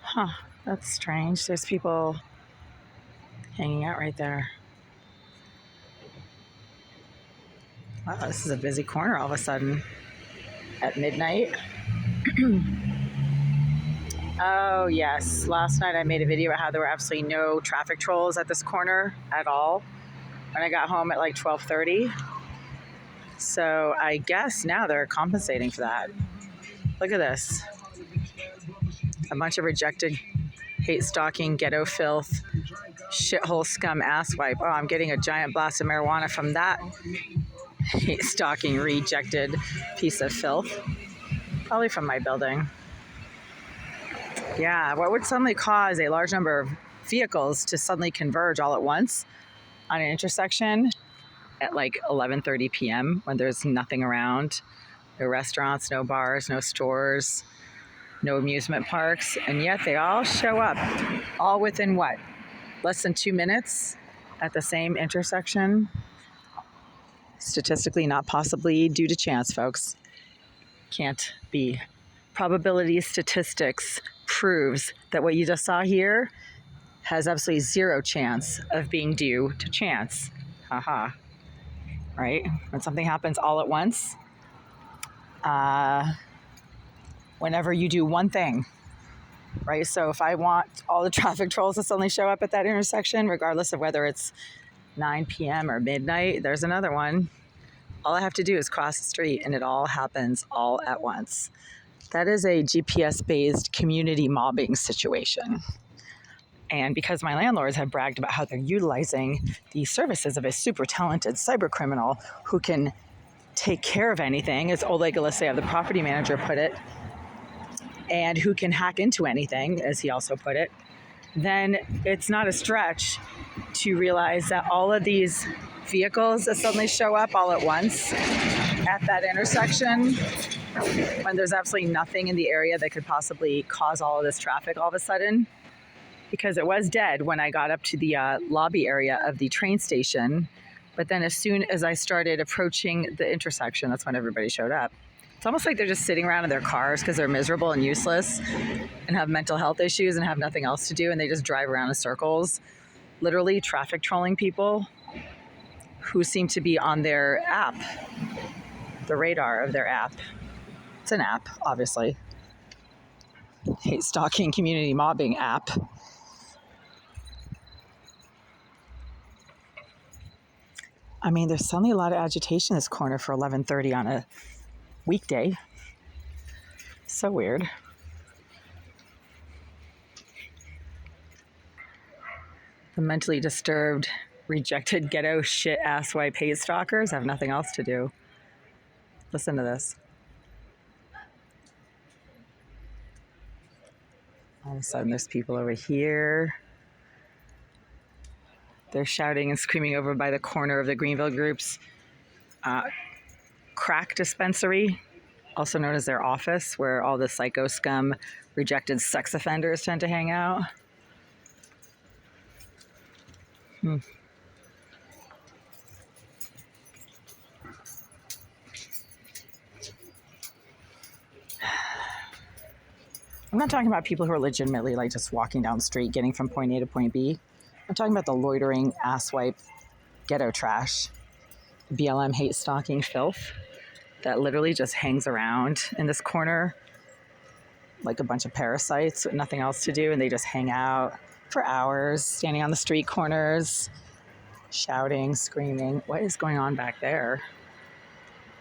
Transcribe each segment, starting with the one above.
Huh, that's strange. There's people hanging out right there. Wow, this is a busy corner all of a sudden at midnight. Oh, yes. Last night I made a video about how there were absolutely no traffic trolls at this corner at all when I got home at like 12:30. So I guess now they're compensating for that. Look at this. A bunch of rejected, hate-stalking, ghetto filth, shithole scum asswipe. Oh, I'm getting a giant blast of marijuana from that hate-stalking, rejected piece of filth. Probably from my building. Yeah, what would suddenly cause a large number of vehicles to suddenly converge all at once on an intersection at like 11:30 p.m. when there's nothing around? No restaurants, no bars, no stores, no amusement parks, and yet they all show up, all within what? Less than 2 minutes at the same intersection? Statistically, not possibly due to chance, folks. Can't be. Probability statistics proves that what you just saw here has absolutely zero chance of being due to chance. Haha. Right? When something happens all at once, whenever you do one thing, right? So if I want all the traffic trolls to suddenly show up at that intersection, regardless of whether it's 9 p.m. or midnight, there's another one. All I have to do is cross the street and it all happens all at once. That is a GPS-based community mobbing situation. And because my landlords have bragged about how they're utilizing the services of a super talented cyber criminal who can take care of anything, as Oleg Alexeyev, the property manager, put it, and who can hack into anything, as he also put it, then it's not a stretch to realize that all of these vehicles that suddenly show up all at once at that intersection, when there's absolutely nothing in the area that could possibly cause all of this traffic all of a sudden, because it was dead when I got up to the lobby area of the train station. But then as soon as I started approaching the intersection, that's when everybody showed up. It's almost like they're just sitting around in their cars because they're miserable and useless and have mental health issues and have nothing else to do, and they just drive around in circles, literally traffic trolling people who seem to be on their app, the radar of their app. It's an app, obviously. Hate stalking, community mobbing app. I mean, there's suddenly a lot of agitation in this corner for 11:30 on a weekday. So weird. The mentally disturbed, rejected, ghetto, shit, asswipe, hate stalkers have nothing else to do. Listen to this. All of a sudden, there's people over here. They're shouting and screaming over by the corner of the Greenville Group's crack dispensary, also known as their office, where all the psycho scum, rejected sex offenders tend to hang out. I'm not talking about people who are legitimately like just walking down the street, getting from point A to point B. I'm talking about the loitering, asswipe, ghetto trash, BLM hate stalking filth that literally just hangs around in this corner like a bunch of parasites with nothing else to do, and they just hang out for hours, standing on the street corners, shouting, screaming. What is going on back there?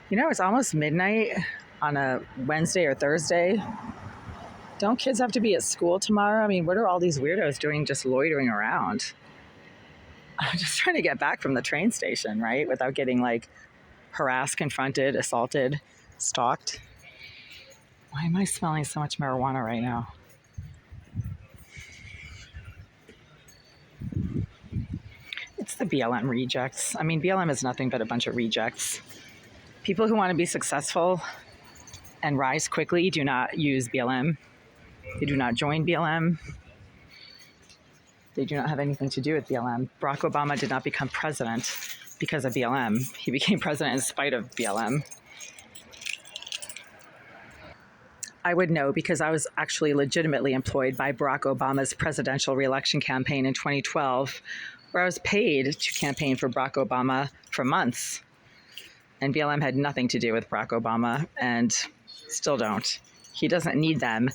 You know, it's almost midnight on a Wednesday or Thursday. Don't kids have to be at school tomorrow? I mean, what are all these weirdos doing just loitering around? I'm just trying to get back from the train station, right? Without getting like harassed, confronted, assaulted, stalked. Why am I smelling so much marijuana right now? It's the BLM rejects. I mean, BLM is nothing but a bunch of rejects. People who want to be successful and rise quickly do not use BLM. They do not join BLM. They do not have anything to do with BLM. Barack Obama did not become president because of BLM. He became president in spite of BLM. I would know because I was actually legitimately employed by Barack Obama's presidential reelection campaign in 2012, where I was paid to campaign for Barack Obama for months. And BLM had nothing to do with Barack Obama and still don't. He doesn't need them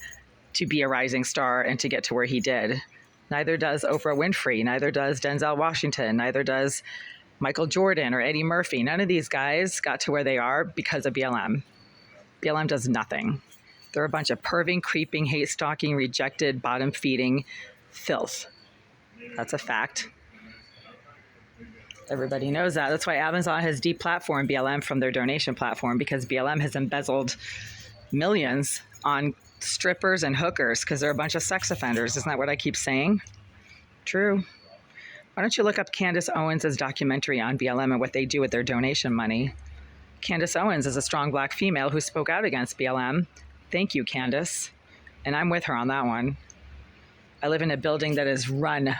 to be a rising star and to get to where he did. Neither does Oprah Winfrey, neither does Denzel Washington, neither does Michael Jordan or Eddie Murphy. None of these guys got to where they are because of BLM. BLM does nothing. They're a bunch of perving, creeping, hate-stalking, rejected, bottom-feeding filth. That's a fact. Everybody knows that. That's why Amazon has deplatformed BLM from their donation platform, because BLM has embezzled millions on strippers and hookers because they're a bunch of sex offenders. Isn't that what I keep saying? True. Why don't you look up Candace Owens' documentary on BLM and what they do with their donation money? Candace Owens is a strong Black female who spoke out against BLM. Thank you, Candace. And I'm with her on that one. I live in a building that is run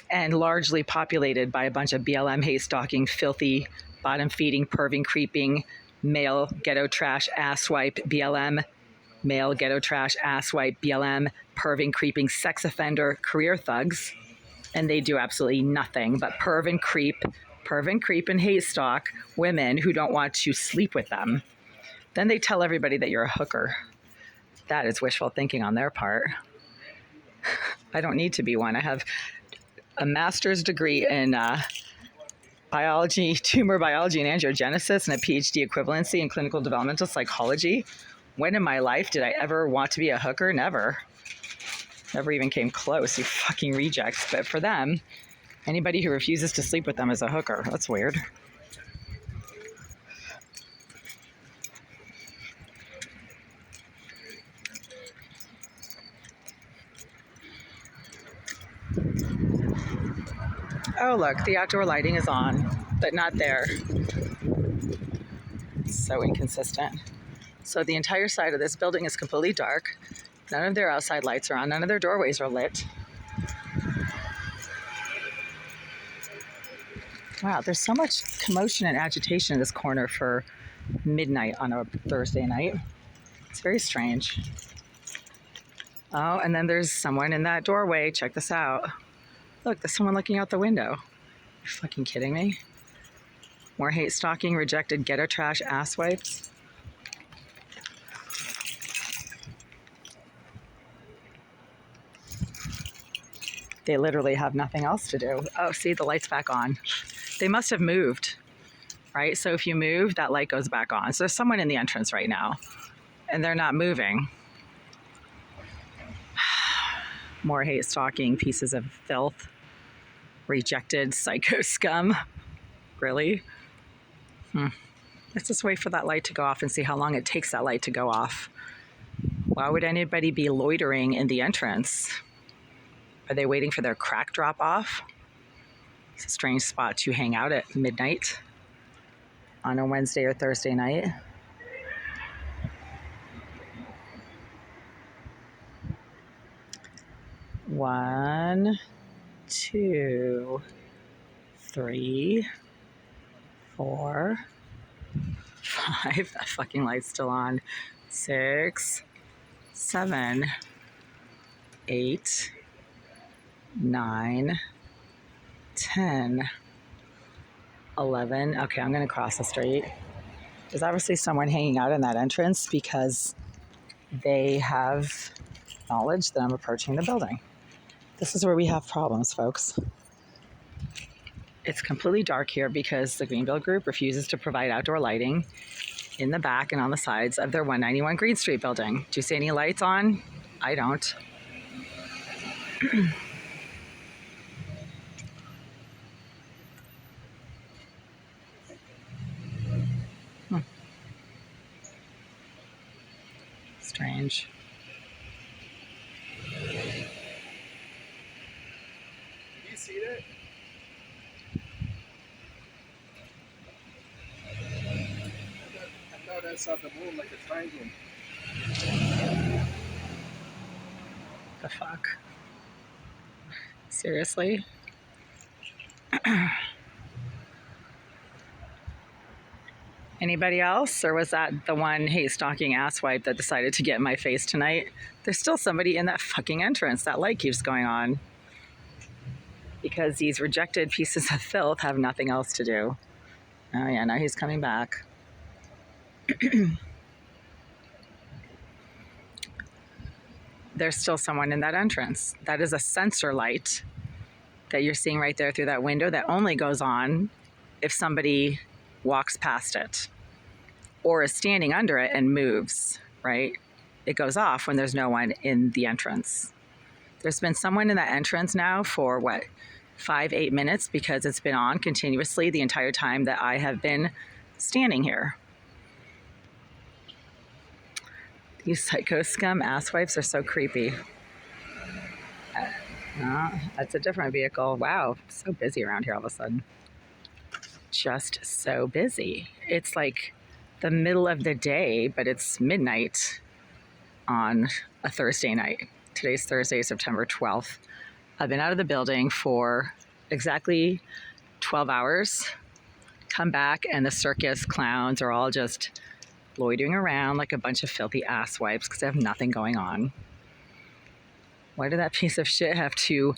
and largely populated by a bunch of BLM hate-stalking, filthy, bottom-feeding, perving, creeping, male ghetto trash asswipe BLM, male ghetto trash asswipe BLM, perving, creeping, sex offender, career thugs. And they do absolutely nothing but perv and creep and hate stalk women who don't want to sleep with them. Then they tell everybody that you're a hooker. That is wishful thinking on their part. I don't need to be one. I have a master's degree in biology, tumor biology and angiogenesis, and a PhD equivalency in clinical developmental psychology. When in my life did I ever want to be a hooker? Never. Never even came close, you fucking rejects. But for them, anybody who refuses to sleep with them is a hooker. That's weird. Oh, look, the outdoor lighting is on, but not there. It's so inconsistent. So the entire side of this building is completely dark. None of their outside lights are on. None of their doorways are lit. Wow, there's so much commotion and agitation in this corner for midnight on a Thursday night. It's very strange. Oh, and then there's someone in that doorway. Check this out. Look, there's someone looking out the window. You're fucking kidding me? More hate stalking, rejected ghetto trash asswipes. They literally have nothing else to do. Oh, see, the light's back on. They must have moved, right? So if you move, that light goes back on. So there's someone in the entrance right now, and they're not moving. More hate stalking, pieces of filth. Rejected psycho scum. Really? Let's just wait for that light to go off and see how long it takes that light to go off. Why would anybody be loitering in the entrance? Are they waiting for their crack drop off? It's a strange spot to hang out at midnight on a Wednesday or Thursday night. One, 2, 3, 4, 5. That fucking light's still on. 6, 7, 8, 9, 10, 11. Okay, I'm going to cross the street. There's obviously someone hanging out in that entrance because they have knowledge that I'm approaching the building. This is where we have problems, folks. It's completely dark here because the Greenville Group refuses to provide outdoor lighting in the back and on the sides of their 191 Green Street building. Do you see any lights on? I don't. Strange. Have you seen it? I thought I saw the moon like a triangle. The fuck? Seriously? Anybody else? Or was that the one hate stalking asswipe that decided to get in my face tonight? There's still somebody in that fucking entrance. That light keeps going on. Because these rejected pieces of filth have nothing else to do. Oh yeah, now he's coming back. There's still someone in that entrance. That is a sensor light that you're seeing right there through that window that only goes on if somebody walks past it or is standing under it and moves, right? It goes off when there's no one in the entrance. There's been someone in that entrance now for 5-8 minutes because it's been on continuously the entire time that I have been standing here. These psycho scum asswipes are so creepy. No, that's a different vehicle. Wow, so busy around here all of a sudden. Just so busy. It's like the middle of the day, but it's midnight on a Thursday night. Today's Thursday, September 12th. I've been out of the building for exactly 12 hours. Come back and the circus clowns are all just loitering around like a bunch of filthy asswipes because they have nothing going on. Why did that piece of shit have to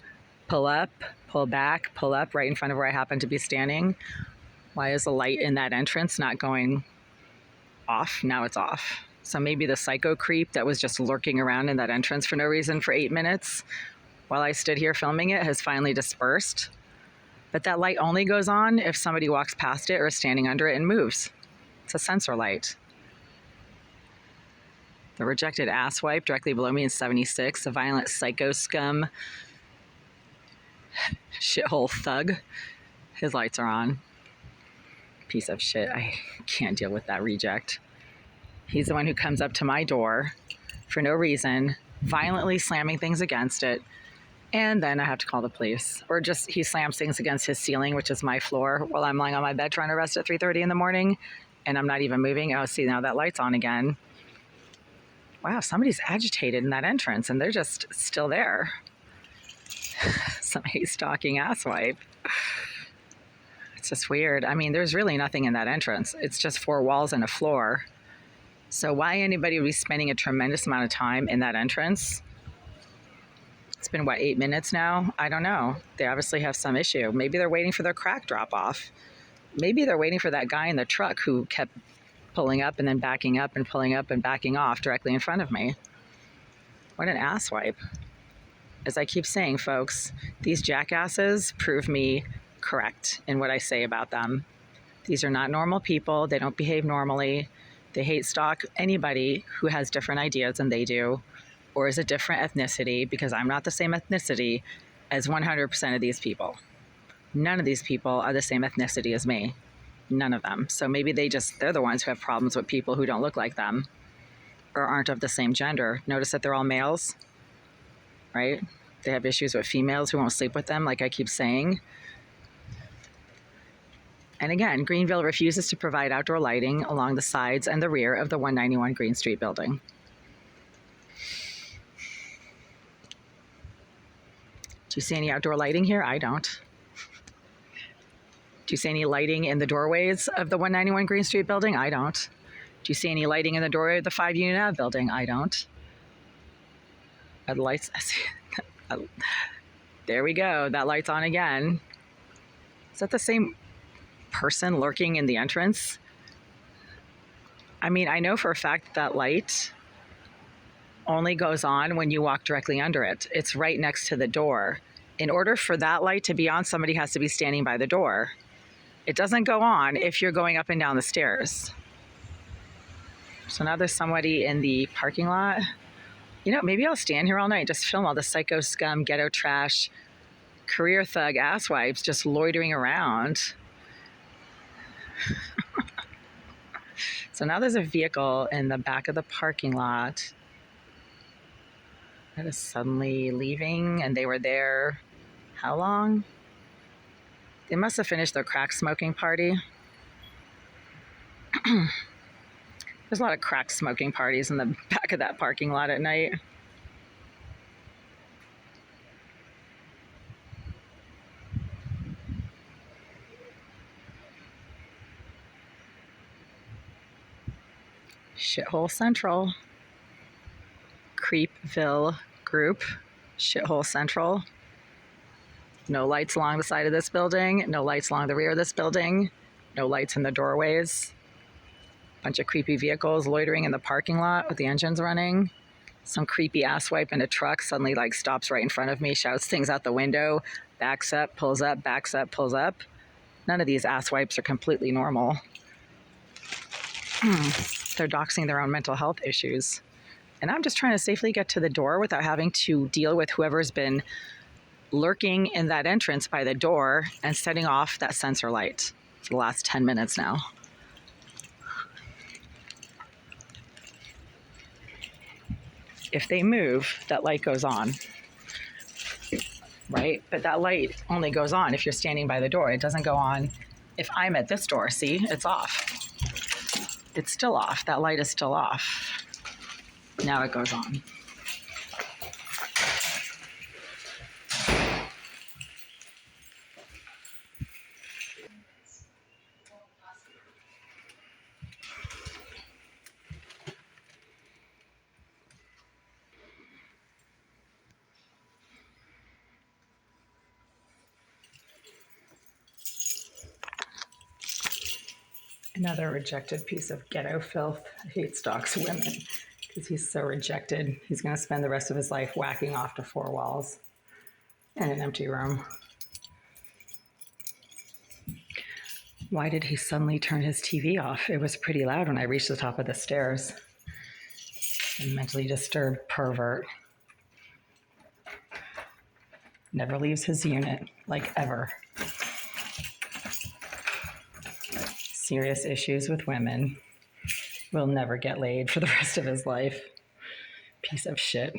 pull up, pull back, pull up right in front of where I happen to be standing? Why is the light in that entrance not going off? Now it's off. So maybe the psycho creep that was just lurking around in that entrance for no reason for 8 minutes while I stood here filming it has finally dispersed. But that light only goes on if somebody walks past it or is standing under it and moves. It's a sensor light. The rejected asswipe directly below me in 76, a violent psycho scum shithole thug. His lights are on. Piece of shit. I can't deal with that reject. He's the one who comes up to my door for no reason, violently slamming things against it, and then I have to call the police. Or just he slams things against his ceiling, which is my floor, while I'm lying on my bed trying to rest at 3:30 in the morning, and I'm not even moving. Oh, see, now that light's on again. Wow, somebody's agitated in that entrance, and they're just still there. Some hate stalking asswipe. It's just weird. I mean, there's really nothing in that entrance. It's just 4 walls and a floor. So why anybody would be spending a tremendous amount of time in that entrance? It's been, 8 minutes now? I don't know. They obviously have some issue. Maybe they're waiting for their crack drop off. Maybe they're waiting for that guy in the truck who kept pulling up and then backing up and pulling up and backing off directly in front of me. What an asswipe. As I keep saying, folks, these jackasses prove me correct in what I say about them. These are not normal people. They don't behave normally. They hate stalk anybody who has different ideas than they do or is a different ethnicity, because I'm not the same ethnicity as 100% of these people. None of these people are the same ethnicity as me. None of them. So maybe they're the ones who have problems with people who don't look like them or aren't of the same gender. Notice that they're all males, right? They have issues with females who won't sleep with them, like I keep saying. And again, Greenville refuses to provide outdoor lighting along the sides and the rear of the 191 Green Street building. Do you see any outdoor lighting here? I don't. Do you see any lighting in the doorways of the 191 Green Street building? I don't. Do you see any lighting in the doorway of the 5 Union Ave building? I don't. Are the lights? There we go. That light's on again. Is that the same person lurking in the entrance? I mean, I know for a fact that light only goes on when you walk directly under it. It's right next to the door. In order for that light to be on, somebody has to be standing by the door. It doesn't go on if you're going up and down the stairs. So now there's somebody in the parking lot. You know, maybe I'll stand here all night and just film all the psycho scum, ghetto trash, career thug asswipes just loitering around. So now there's a vehicle in the back of the parking lot that is suddenly leaving, and they were there how long? They must have finished their crack smoking party. There's a lot of crack smoking parties in the back of that parking lot at night. Shithole Central. Creepville group. Shithole Central. No lights along the side of this building. No lights along the rear of this building. No lights in the doorways. Bunch of creepy vehicles loitering in the parking lot with the engines running. Some creepy asswipe in a truck suddenly stops right in front of me, shouts things out the window, backs up, pulls up, backs up, pulls up. None of these asswipes are completely normal. They're doxing their own mental health issues. And I'm just trying to safely get to the door without having to deal with whoever's been lurking in that entrance by the door and setting off that sensor light for the last 10 minutes now. If they move, that light goes on, right? But that light only goes on if you're standing by the door. It doesn't go on if I'm at this door. See, it's off. It's still off. That light is still off. Now it goes on. Another rejected piece of ghetto filth. Hate stalks women because he's so rejected. He's going to spend the rest of his life whacking off to four walls in an empty room. Why did he suddenly turn his TV off? It was pretty loud when I reached the top of the stairs. A mentally disturbed pervert. Never leaves his unit, ever. Serious issues with women. Will never get laid for the rest of his life. Piece of shit.